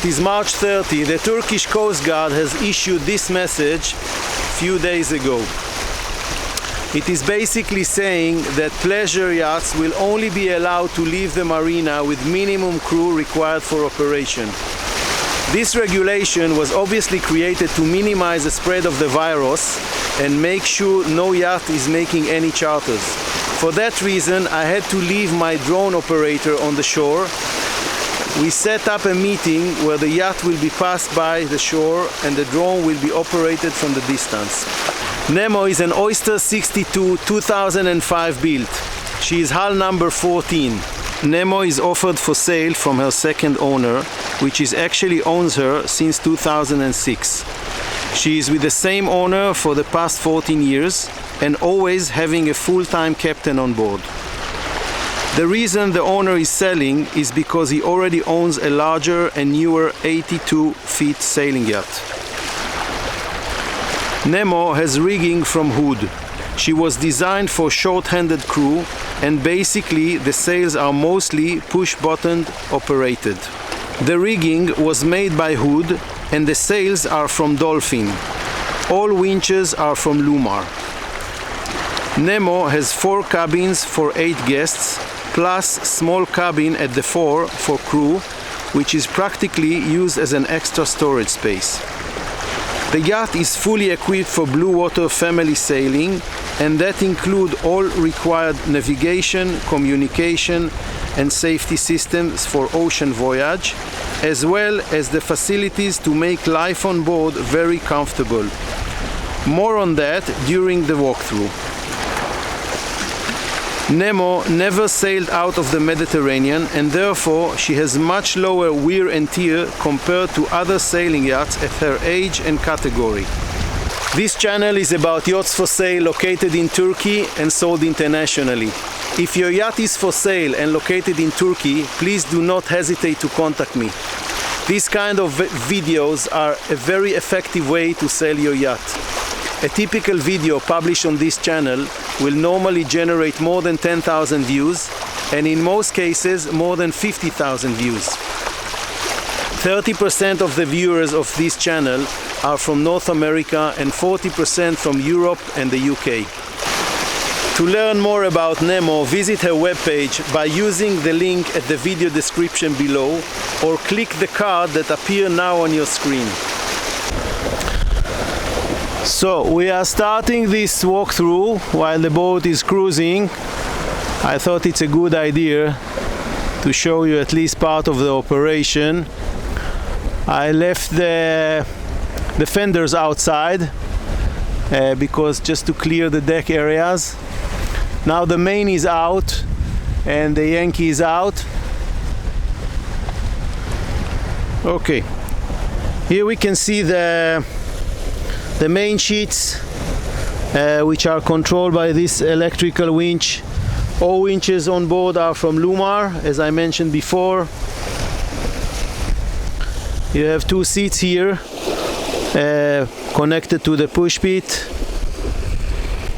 It is March 30. The Turkish Coast Guard has issued this message a few days ago. It is basically saying that pleasure yachts will only be allowed to leave the marina with minimum crew required for operation. This regulation was obviously created to minimize the spread of the virus and make sure no yacht is making any charters. For that reason, I had to leave my drone operator on the shore. We set up a meeting where the yacht will be passed by the shore and the drone will be operated from the distance. NEMO is an OYSTER 62 2005 build. She is hull number 14. NEMO is offered for sale from her second owner, which is actually owns her since 2006. She is with the same owner for the past 14 years and always having a full-time captain on board. The reason the owner is selling is because he already owns a larger and newer 82-feet sailing yacht. NEMO has rigging from Hood. She was designed for shorthanded crew, and basically the sails are mostly push-button operated. The rigging was made by Hood and the sails are from Dolphin. All winches are from Lewmar. NEMO has 4 cabins for 8 guests, plus small cabin at the fore for crew, which is practically used as an extra storage space. The yacht is fully equipped for blue water family sailing, and that includes all required navigation, communication and safety systems for ocean voyage, as well as the facilities to make life on board very comfortable. More on that during the walkthrough. NEMO never sailed out of the Mediterranean, and therefore she has much lower wear and tear compared to other sailing yachts at her age and category. This channel is about yachts for sale located in Turkey and sold internationally. If your yacht is for sale and located in Turkey, please do not hesitate to contact me. These kind of videos are a very effective way to sell your yacht. A typical video published on this channel will normally generate more than 10,000 views, and in most cases more than 50,000 views. 30% of the viewers of this channel are from North America and 40% from Europe and the UK. To learn more about NEMO, visit her webpage by using the link at the video description below, or click the card that appears now on your screen. So we are starting this walkthrough while the boat is cruising. I thought it's a good idea to show you at least part of the operation. I left the fenders outside because just to clear the deck areas. Now the main is out and the Yankee is out. Okay, here we can see the main sheets, which are controlled by this electrical winch. All winches on board are from Lewmar, as I mentioned before. You have 2 seats here connected to the push pit.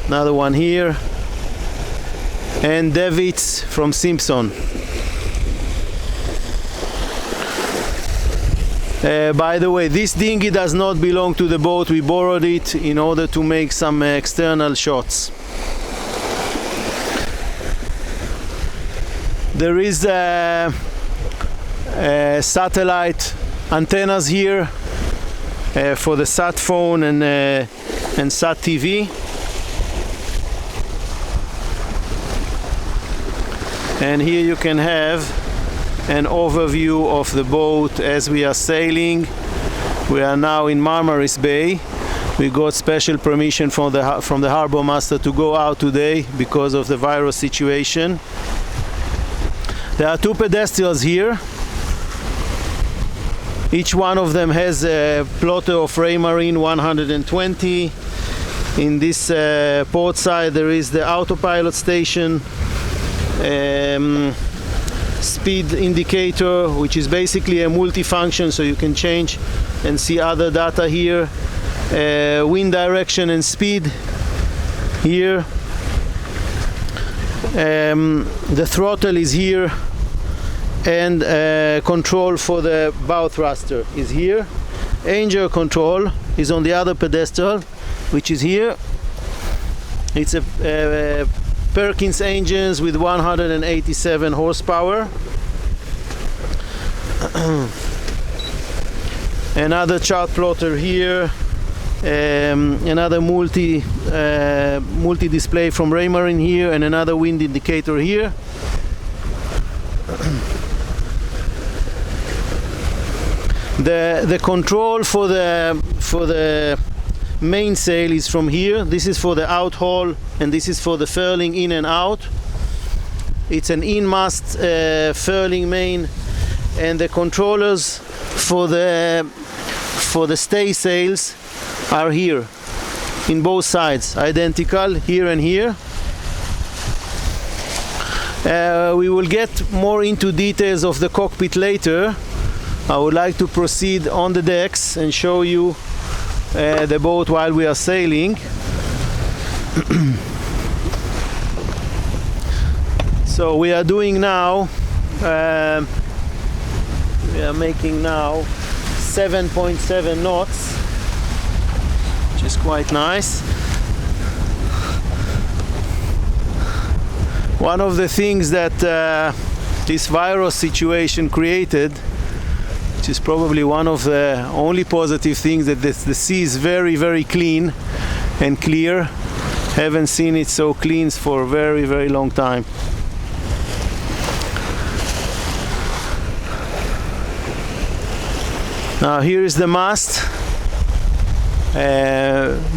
Another one here, and davits from Simpson. By the way, this dinghy does not belong to the boat. We borrowed it in order to make some external shots. There is satellite antennas here for the sat phone and sat TV. And here you can have an overview of the boat as we are sailing. We are now in Marmaris Bay. We got special permission from the harbor master to go out today because of the virus situation. There are 2 pedestals here. Each one of them has a plotter of Raymarine 120. In this portside there is the Autopilot station, speed indicator, which is basically a multi-function, so you can change and see other data here. Wind direction and speed here. The throttle is here and control for the bow thruster is here. Angel control is on the other pedestal, which is here. It's a Perkins engines with 187 horsepower. Another chart plotter here. Another multi display from Raymarine here, and another wind indicator here. The control for the mainsail is from here. This is for the out haul, and this is for the furling in and out. It's an in-mast furling main, and the controllers for the stay sails are here in both sides, identical here and here. We will get more into details of the cockpit later. I would like to proceed on the decks and show you the boat while we are sailing. So we are doing now, we are making now 7.7 knots, which is quite nice. One of the things that this virus situation created, which is probably one of the only positive things, that the sea is very, very clean and clear. Haven't seen it so clean for a very, very long time. Now here is the mast,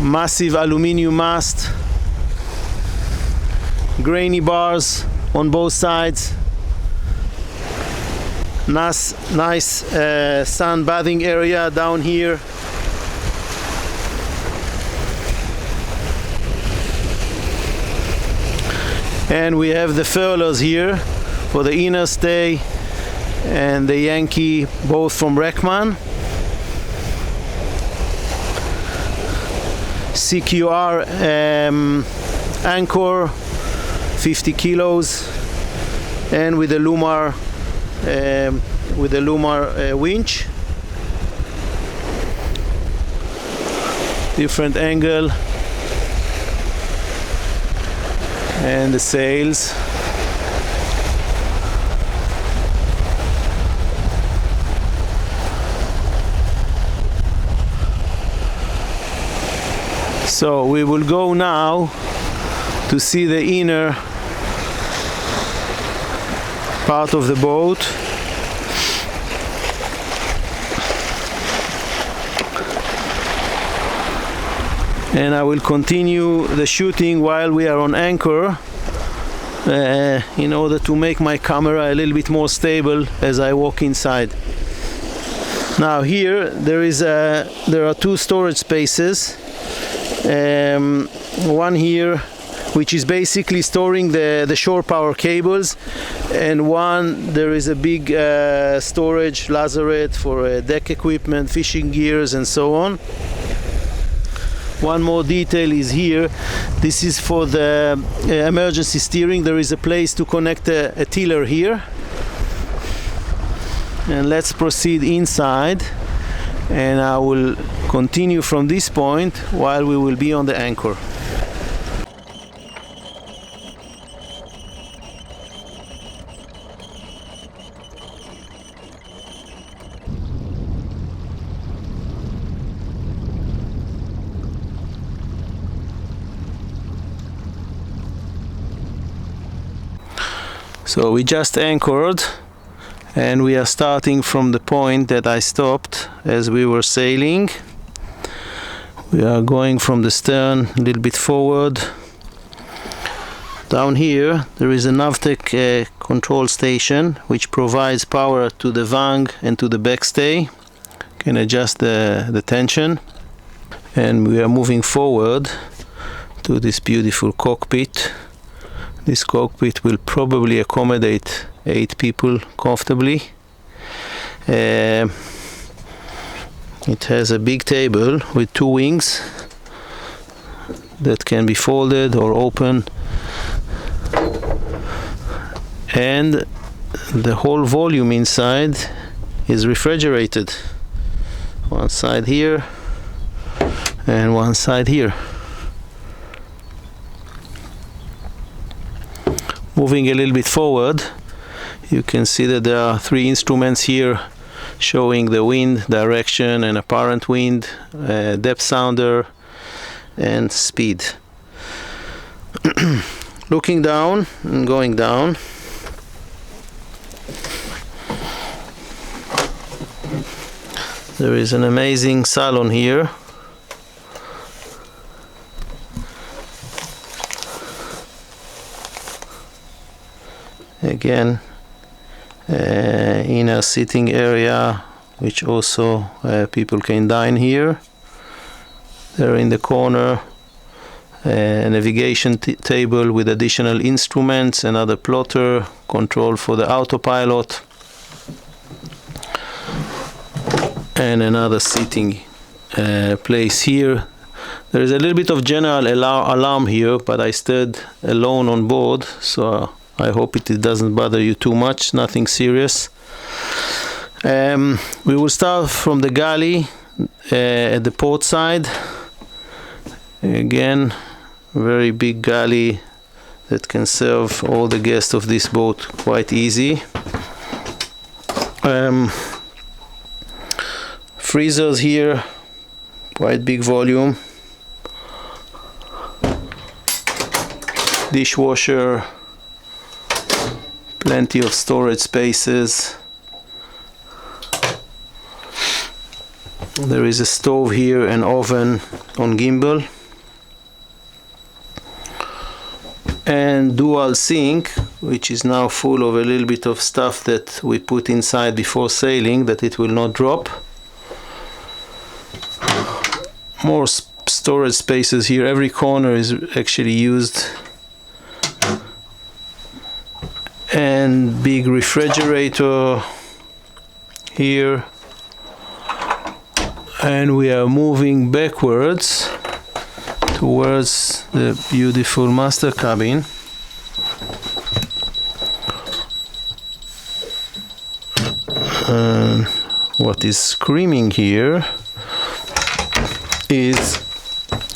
massive aluminium mast, grainy bars on both sides. Nice sun bathing area down here. And we have the furlers here for the inner stay and the Yankee, both from Reckman. CQR anchor, 50 kilos, and with the Lewmar winch. Different angle, and the sails. So we will go now to see the inner part of the boat. And I will continue the shooting while we are on anchor, in order to make my camera a little bit more stable as I walk inside. Now here there are two storage spaces. One here, which is basically storing the shore power cables, and one there is a big storage lazarette for deck equipment, fishing gears, and so on. One more detail is here. This is for the emergency steering. There is a place to connect a tiller here. And let's proceed inside, and I will continue from this point while we will be on the anchor. So we just anchored, and we are starting from the point that I stopped as we were sailing. We are going from the stern a little bit forward. Down here there is a Navtec control station which provides power to the vang and to the backstay. You can adjust the tension, and we are moving forward to this beautiful cockpit. This cockpit will probably accommodate 8 people comfortably. It has a big table with 2 wings that can be folded or open, and the whole volume inside is refrigerated. One side here and one side here. Moving a little bit forward, you can see that there are 3 instruments here showing the wind direction and apparent wind, depth sounder and speed. Looking down and going down, there is an amazing salon here. Again, inner sitting area, which also people can dine here. There in the corner, a navigation table with additional instruments, another plotter, control for the autopilot, and another sitting place here. There is a little bit of general alarm here, but I stayed alone on board, so I hope it doesn't bother you too much, nothing serious. We will start from the galley at the portside. Again, very big galley that can serve all the guests of this boat quite easy. Freezers here, quite big volume. Dishwasher, plenty of storage spaces. There is a stove here, an oven on gimbal, and dual sink, which is now full of a little bit of stuff that we put inside before sailing, that it will not drop. More storage spaces here. Every corner is actually used. And big refrigerator here. And we are moving backwards towards the beautiful master cabin. What is screaming here is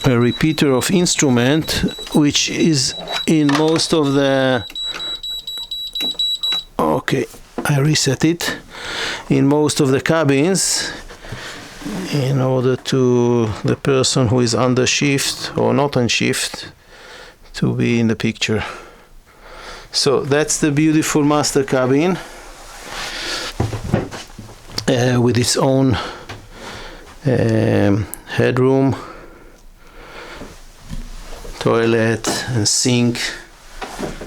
a repeater of instrument, which is in most of the... Okay, I reset it. In most of the cabins, in order to the person who is under shift or not on shift to be in the picture. So that's the beautiful master cabin with its own headroom, toilet and sink,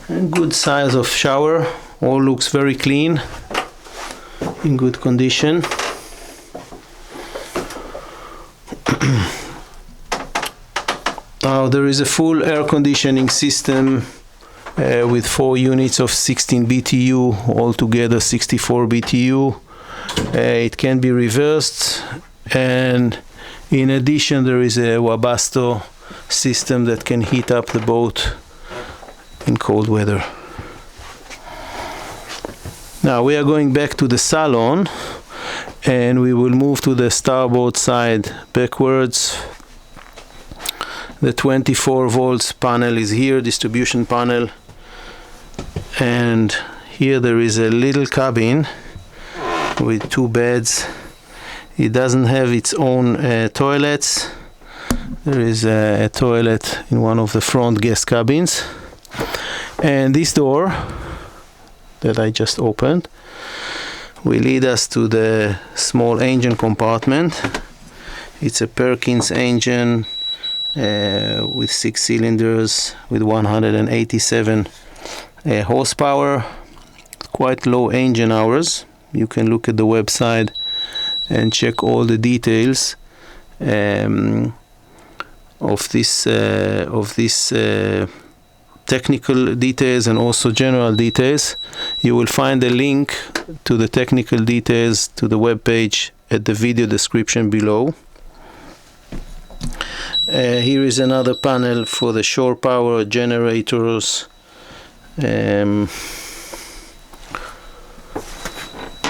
and good size of shower. All looks very clean, in good condition. Now there is a full air conditioning system with 4 units of 16 BTU, altogether 64 BTU. It can be reversed, and in addition there is a Webasto system that can heat up the boat in cold weather. Now we are going back to the salon, and we will move to the starboard side backwards. The 24 volts panel is here, distribution panel, and here there is a little cabin with 2 beds. It doesn't have its own toilets. There is a toilet in one of the front guest cabins, and this door that I just opened will lead us to the small engine compartment. It's a Perkins engine with 6 cylinders with 187 horsepower, quite low engine hours. You can look at the website and check all the details of this technical details and also general details. You will find a link to the technical details to the web page at the video description below. Here is another panel for the shore power generators.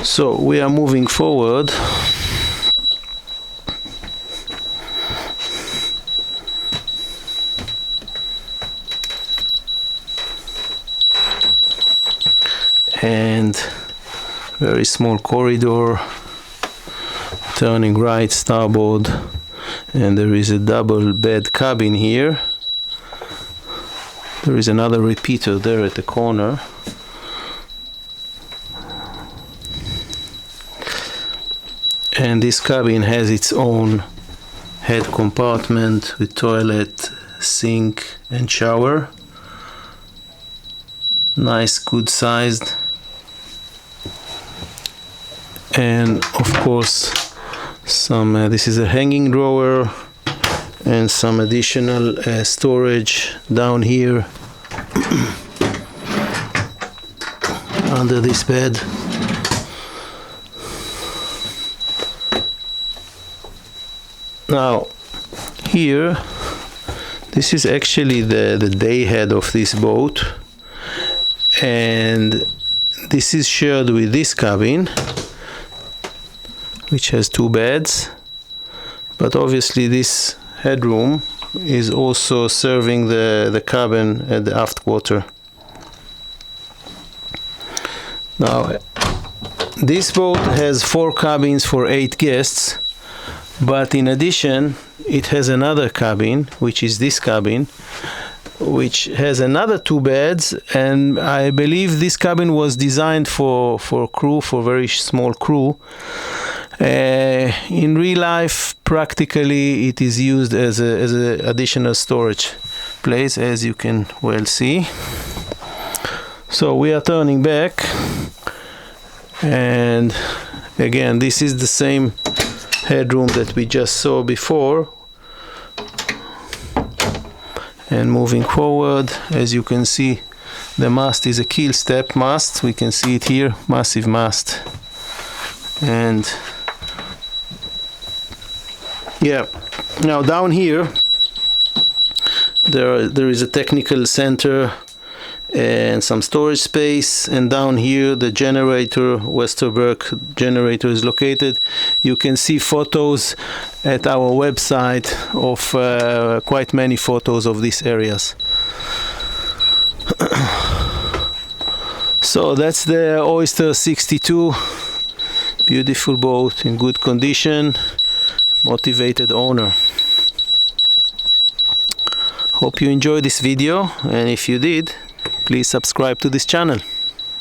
So we are moving forward. And very small corridor, turning right starboard, and there is a double bed cabin here. There is another repeater there at the corner. And this cabin has its own head compartment with toilet, sink and shower. Nice, good sized. And of course some this is a hanging drawer and some additional storage down here under this bed. Now here, this is actually the day head of this boat, and this is shared with this cabin, which has two beds, but obviously this headroom is also serving the cabin at the aft quarter. Now this boat has 4 cabins for 8 guests, but in addition it has another cabin, which is this cabin, which has another 2 beds, and I believe this cabin was designed for crew, for very small crew. In real life, practically it is used as a additional storage place, as you can well see. So we are turning back, and again this is the same headroom that we just saw before. And moving forward, as you can see, the mast is a keel step mast. We can see it here, massive mast. And yeah, now down here there is a technical center and some storage space, and down here the generator, Westerberg generator, is located. You can see photos at our website of quite many photos of these areas. So that's the Oyster 62, beautiful boat in good condition, motivated owner. Hope you enjoyed this video, and if you did, please subscribe to this channel.